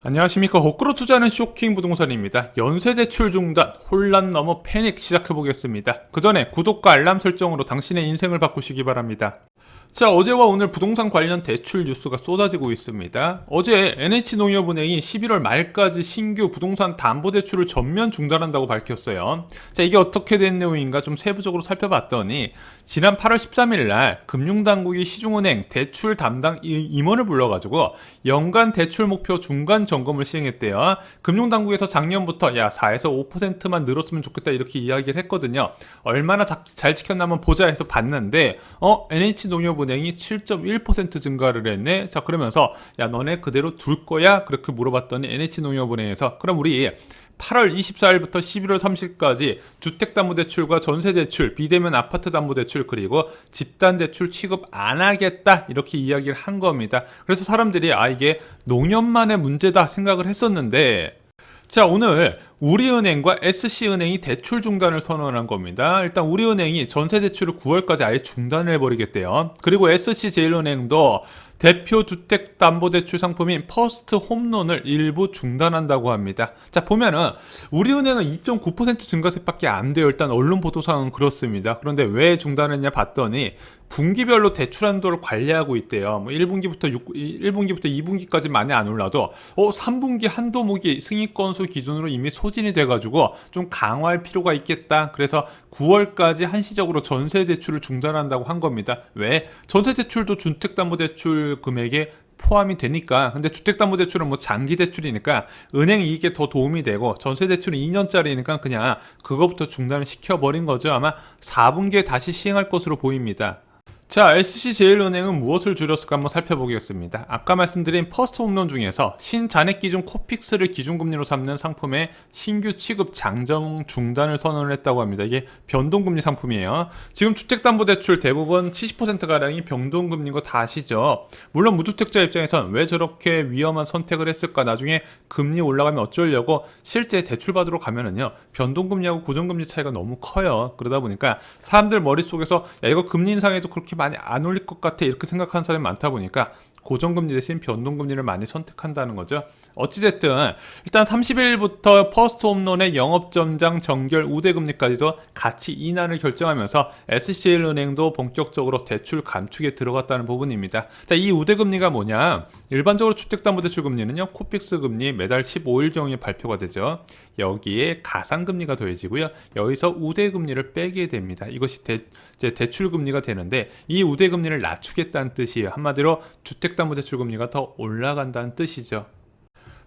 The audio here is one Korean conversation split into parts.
안녕하십니까. 거꾸로 투자하는 쇼킹 부동산입니다. 연쇄대출 중단, 혼란 넘어 패닉 시작해보겠습니다. 그 전에 구독과 알람 설정으로 당신의 인생을 바꾸시기 바랍니다. 자, 어제와 오늘 부동산 관련 대출 뉴스가 쏟아지고 있습니다. 어제 NH농협은행이 11월 말까지 신규 부동산 담보대출을 전면 중단한다고 밝혔어요. 자, 이게 어떻게 된 내용인가 좀 세부적으로 살펴봤더니 지난 8월 13일 날 금융당국이 시중은행 대출 담당 임원을 불러가지고 연간 대출 목표 중간 점검을 시행했대요. 금융당국에서 작년부터 4에서 5%만 늘었으면 좋겠다 이렇게 이야기를 했거든요. 얼마나 잘 지켰나 한번 보자 해서 봤는데 NH농협은행이 7.1% 증가를 했네. 자, 그러면서 너네 그대로 둘 거야? 그렇게 물어봤더니 NH농협은행에서 그럼 우리 8월 24일부터 11월 30일까지 주택담보대출과 전세대출, 비대면 아파트담보대출 그리고 집단대출 취급 안 하겠다 이렇게 이야기를 한 겁니다. 그래서 사람들이 이게 농협만의 문제다 생각을 했었는데 자, 오늘 우리은행과 SC은행이 대출 중단을 선언한 겁니다. 일단 우리은행이 전세대출을 9월까지 아예 중단을 해버리겠대요. 그리고 SC제일은행도 대표 주택담보대출 상품인 퍼스트 홈론을 일부 중단한다고 합니다. 자, 보면은 우리은행은 2.9% 증가세밖에 안 돼요. 일단 언론 보도상은 그렇습니다. 그런데 왜 중단했냐 봤더니 분기별로 대출 한도를 관리하고 있대요. 1분기부터 2분기까지 많이 안 올라도 3분기 한도목이 승인 건수 기준으로 이미 소진이 돼가지고 좀 강화할 필요가 있겠다. 그래서 9월까지 한시적으로 전세대출을 중단한다고 한 겁니다. 왜? 전세대출도 주택담보대출 금액에 포함이 되니까. 근데 주택담보대출은 장기대출이니까 은행 이익에 더 도움이 되고 전세대출은 2년짜리니까 그냥 그거부터 중단을 시켜버린 거죠. 아마 4분기에 다시 시행할 것으로 보입니다. 자, SC제일은행은 무엇을 줄였을까 한번 살펴보겠습니다. 아까 말씀드린 퍼스트 홈런 중에서 신잔액 기준 코픽스를 기준금리로 삼는 상품의 신규 취급 장정 중단을 선언을 했다고 합니다. 이게 변동금리 상품이에요. 지금 주택담보대출 대부분 70%가량이 변동금리인 거 다 아시죠? 물론 무주택자 입장에선 왜 저렇게 위험한 선택을 했을까? 나중에 금리 올라가면 어쩌려고 실제 대출 받으러 가면은요, 변동금리하고 고정금리 차이가 너무 커요. 그러다 보니까 사람들 머릿속에서 이거 금리 인상에도 그렇게 많이 안 올릴 것 같아 이렇게 생각하는 사람이 많다 보니까 고정금리 대신 변동금리를 많이 선택한다는 거죠. 어찌됐든 일단 30일부터 퍼스트 홈론의 영업점장 정결 우대금리까지도 같이 인하를 결정하면서 SC제일은행도 본격적으로 대출 감축에 들어갔다는 부분입니다. 자, 이 우대금리가 뭐냐? 일반적으로 주택담보대출 금리는요, 코픽스 금리 매달 15일 정도에 발표가 되죠. 여기에 가상금리가 더해지고요. 여기서 우대금리를 빼게 됩니다. 이것이 대출금리가 되는데 이 우대금리를 낮추겠다는 뜻이에요. 한마디로 주택담보대출 금리가 더 올라간다는 뜻이죠.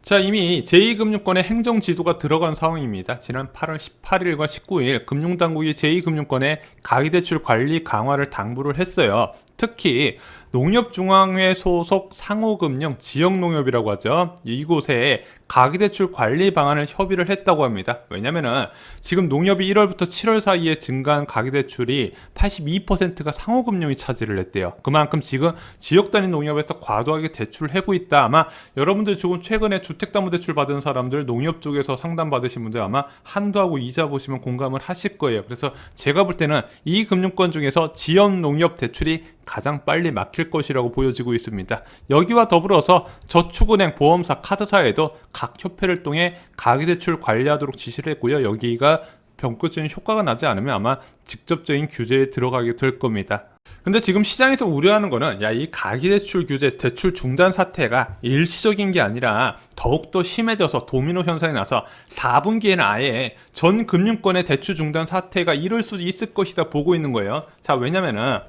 자, 이미 제2금융권의 행정지도가 들어간 상황입니다. 지난 8월 18일과 19일 금융당국이 제2금융권의 가계대출 관리 강화를 당부를 했어요. 특히 농협중앙회 소속 상호금융 지역농협이라고 하죠. 이곳에 가계대출 관리 방안을 협의를 했다고 합니다. 왜냐면은 지금 농협이 1월부터 7월 사이에 증가한 가계대출이 82%가 상호금융이 차지를 했대요. 그만큼 지금 지역단위 농협에서 과도하게 대출을 하고 있다. 아마 여러분들 조금 최근에 주택담보대출 받은 사람들 농협 쪽에서 상담 받으신 분들 아마 한도하고 이자 보시면 공감을 하실 거예요. 그래서 제가 볼 때는 이 금융권 중에서 지역농협 대출이 가장 빨리 막힐 것이라고 보여지고 있습니다. 여기와 더불어서 저축은행, 보험사, 카드사에도 각 협회를 통해 가계대출 관리하도록 지시를 했고요. 여기가 병적인 효과가 나지 않으면 아마 직접적인 규제에 들어가게 될 겁니다. 근데 지금 시장에서 우려하는 거는 이 가계대출 규제, 대출 중단 사태가 일시적인 게 아니라 더욱더 심해져서 도미노 현상이 나서 4분기에는 아예 전 금융권의 대출 중단 사태가 이룰 수 있을 것이다 보고 있는 거예요. 자, 왜냐면은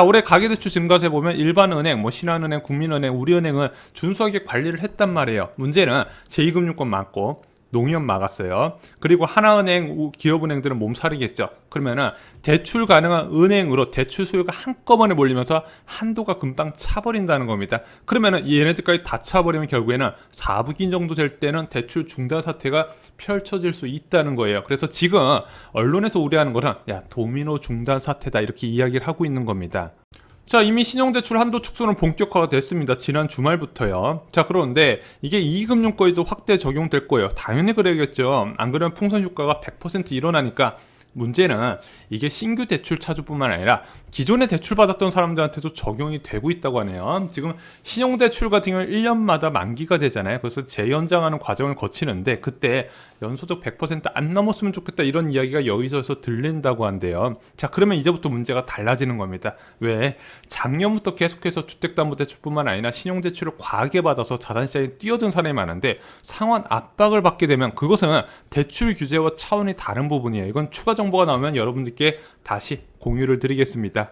올해 가계대출 증가세 보면 일반은행, 신한은행, 국민은행, 우리은행은 준수하게 관리를 했단 말이에요. 문제는 제2금융권 맞고 농협 막았어요. 그리고 하나은행, 기업은행들은 몸살이겠죠. 그러면은 대출 가능한 은행으로 대출 수요가 한꺼번에 몰리면서 한도가 금방 차버린다는 겁니다. 그러면은 얘네들까지 다 차버리면 결국에는 4분기 정도 될 때는 대출 중단 사태가 펼쳐질 수 있다는 거예요. 그래서 지금 언론에서 우려하는 거는 도미노 중단 사태다 이렇게 이야기를 하고 있는 겁니다. 자, 이미 신용대출 한도 축소는 본격화가 됐습니다. 지난 주말부터요. 자, 그런데 이게 이금융권에도 확대 적용될 거예요. 당연히 그래야겠죠. 안 그러면 풍선 효과가 100% 일어나니까 문제는 이게 신규 대출 차주뿐만 아니라 기존에 대출 받았던 사람들한테도 적용이 되고 있다고 하네요. 지금 신용대출 같은 경우는 1년마다 만기가 되잖아요. 그래서 재연장하는 과정을 거치는데 그때 연소득 100%안 넘었으면 좋겠다 이런 이야기가 여기저기서 들린다고 한대요. 자, 그러면 이제부터 문제가 달라지는 겁니다. 왜? 작년부터 계속해서 주택담보대출뿐만 아니라 신용대출을 과하게 받아서 자산시장에 뛰어든 사람이 많은데 상환 압박을 받게 되면 그것은 대출 규제와 차원이 다른 부분이에요. 이건 추가 정보가 나오면 여러분들께 다시 공유를 드리겠습니다.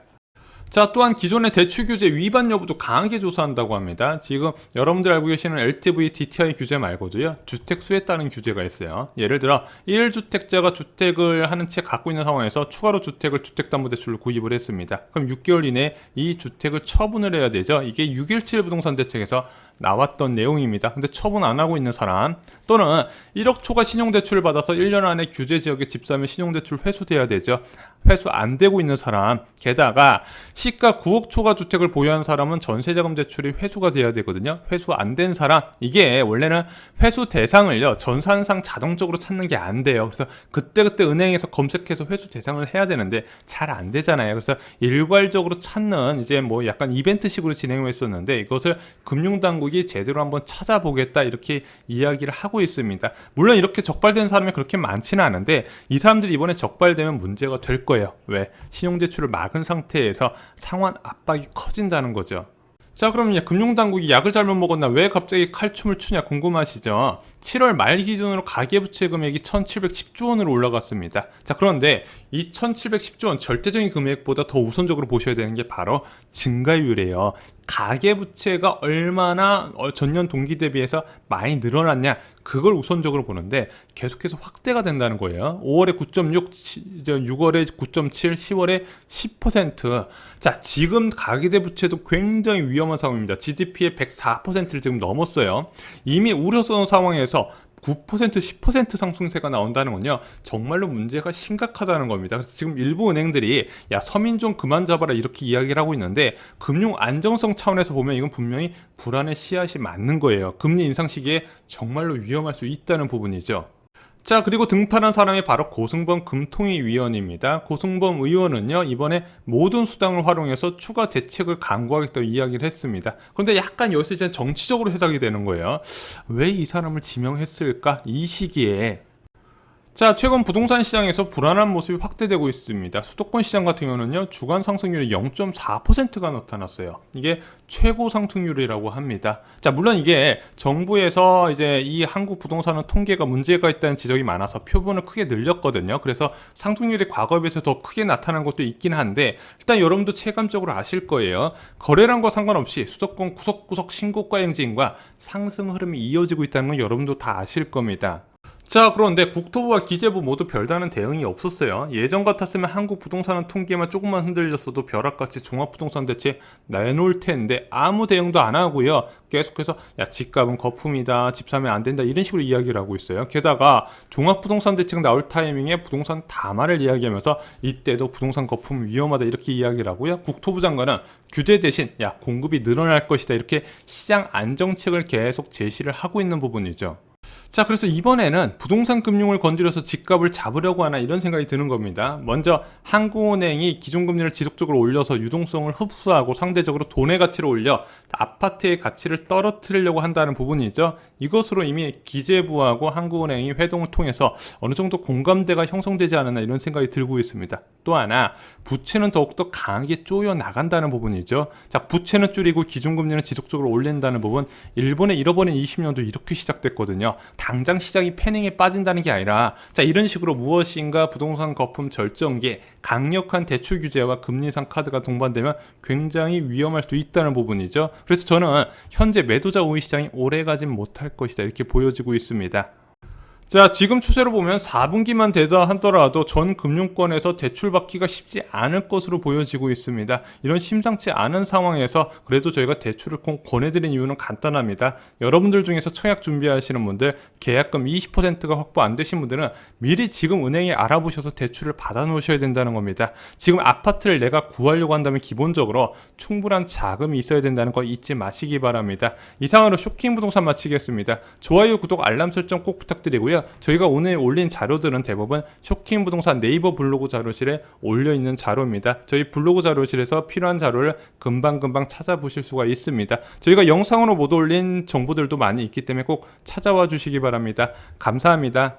자, 또한 기존의 대출 규제 위반 여부도 강하게 조사한다고 합니다. 지금 여러분들 알고 계시는 LTV, DTI 규제 말고도요, 주택수에 따른 규제가 있어요. 예를 들어 1주택자가 주택을 한 채 갖고 있는 상황에서 추가로 주택담보대출을 구입을 했습니다. 그럼 6개월 이내에 이 주택을 처분을 해야 되죠. 이게 6.17 부동산 대책에서 나왔던 내용입니다. 근데 처분 안 하고 있는 사람, 또는 1억 초과 신용대출을 받아서 1년 안에 규제 지역에 집 사면 신용대출 회수돼야 되죠. 회수 안 되고 있는 사람, 게다가 시가 9억 초과 주택을 보유한 사람은 전세자금 대출이 회수가 돼야 되거든요. 회수 안 된 사람, 이게 원래는 회수 대상을요, 전산상 자동적으로 찾는 게 안 돼요. 그래서 그때그때 은행에서 검색해서 회수 대상을 해야 되는데 잘 안 되잖아요. 그래서 일괄적으로 찾는 이제 뭐 약간 이벤트식으로 진행을 했었는데 이것을 금융당국이 제대로 한번 찾아보겠다 이렇게 이야기를 하고 있습니다. 물론 이렇게 적발된 사람이 그렇게 많지는 않은데 이 사람들이 이번에 적발되면 문제가 될 거예요. 왜? 신용대출을 막은 상태에서 상환 압박이 커진다는 거죠. 자, 그럼 이제 금융당국이 약을 잘못 먹었나 왜 갑자기 칼춤을 추냐 궁금하시죠? 7월 말 기준으로 가계부채 금액이 1710조 원으로 올라갔습니다. 자, 그런데 이 1710조 원 절대적인 금액보다 더 우선적으로 보셔야 되는 게 바로 증가율이에요. 가계부채가 얼마나 전년 동기 대비해서 많이 늘어났냐, 그걸 우선적으로 보는데 계속해서 확대가 된다는 거예요. 5월에 9.6, 6월에 9.7, 10월에 10%. 자, 지금 가계대부채도 굉장히 위험한 상황입니다. GDP의 104%를 지금 넘었어요. 이미 우려스러운 상황에서 9%, 10% 상승세가 나온다는 건요, 정말로 문제가 심각하다는 겁니다. 그래서 지금 일부 은행들이 야, 서민 좀 그만 잡아라 이렇게 이야기를 하고 있는데 금융 안정성 차원에서 보면 이건 분명히 불안의 씨앗이 맞는 거예요. 금리 인상 시기에 정말로 위험할 수 있다는 부분이죠. 자, 그리고 등판한 사람이 바로 고승범 금통위 위원입니다. 고승범 의원은요, 이번에 모든 수단을 활용해서 추가 대책을 강구하겠다고 이야기를 했습니다. 그런데 약간 여기서 이제 정치적으로 해석이 되는 거예요. 왜 이 사람을 지명했을까? 이 시기에. 자, 최근 부동산 시장에서 불안한 모습이 확대되고 있습니다. 수도권 시장 같은 경우는요, 주간 상승률이 0.4%가 나타났어요. 이게 최고 상승률이라고 합니다. 자, 물론 이게 정부에서 이제 이 한국 부동산은 통계가 문제가 있다는 지적이 많아서 표본을 크게 늘렸거든요. 그래서 상승률이 과거에 비해서 더 크게 나타난 것도 있긴 한데, 일단 여러분도 체감적으로 아실 거예요. 거래량과 상관없이 수도권 구석구석 신고가 행진과 상승 흐름이 이어지고 있다는 건 여러분도 다 아실 겁니다. 자, 그런데 국토부와 기재부 모두 별다른 대응이 없었어요. 예전 같았으면 한국 부동산은 통계만 조금만 흔들렸어도 벼락같이 종합부동산 대책 내놓을 텐데 아무 대응도 안 하고요. 계속해서 야, 집값은 거품이다, 집 사면 안 된다 이런 식으로 이야기를 하고 있어요. 게다가 종합부동산 대책 나올 타이밍에 부동산 담화를 이야기하면서 이때도 부동산 거품 위험하다 이렇게 이야기를 하고요. 국토부 장관은 규제 대신 야, 공급이 늘어날 것이다 이렇게 시장 안정책을 계속 제시를 하고 있는 부분이죠. 자, 그래서 이번에는 부동산 금융을 건드려서 집값을 잡으려고 하나 이런 생각이 드는 겁니다. 먼저 한국은행이 기준금리를 지속적으로 올려서 유동성을 흡수하고 상대적으로 돈의 가치를 올려 아파트의 가치를 떨어뜨리려고 한다는 부분이죠. 이것으로 이미 기재부하고 한국은행이 회동을 통해서 어느 정도 공감대가 형성되지 않았나 이런 생각이 들고 있습니다. 또 하나, 부채는 더욱더 강하게 쪼여 나간다는 부분이죠. 자, 부채는 줄이고 기준금리는 지속적으로 올린다는 부분, 일본의 잃어버린 20년도 이렇게 시작됐거든요. 당장 시장이 패닝에 빠진다는 게 아니라, 자, 이런 식으로 무엇인가 부동산 거품 절정기에 강력한 대출 규제와 금리 인상 카드가 동반되면 굉장히 위험할 수 있다는 부분이죠. 그래서 저는 현재 매도자 우위 시장이 오래가진 못할 것이다 이렇게 보여지고 있습니다. 자, 지금 추세로 보면 4분기만 되다 하더라도 전 금융권에서 대출받기가 쉽지 않을 것으로 보여지고 있습니다. 이런 심상치 않은 상황에서 그래도 저희가 대출을 꼭 권해드린 이유는 간단합니다. 여러분들 중에서 청약 준비하시는 분들, 계약금 20%가 확보 안 되신 분들은 미리 지금 은행에 알아보셔서 대출을 받아 놓으셔야 된다는 겁니다. 지금 아파트를 내가 구하려고 한다면 기본적으로 충분한 자금이 있어야 된다는 거 잊지 마시기 바랍니다. 이상으로 쇼킹 부동산 마치겠습니다. 좋아요, 구독, 알람 설정 꼭 부탁드리고요. 저희가 오늘 올린 자료들은 대부분 쇼킹 부동산 네이버 블로그 자료실에 올려 있는 자료입니다. 저희 블로그 자료실에서 필요한 자료를 금방금방 찾아보실 수가 있습니다. 저희가 영상으로 못 올린 정보들도 많이 있기 때문에 꼭 찾아와 주시기 바랍니다. 감사합니다.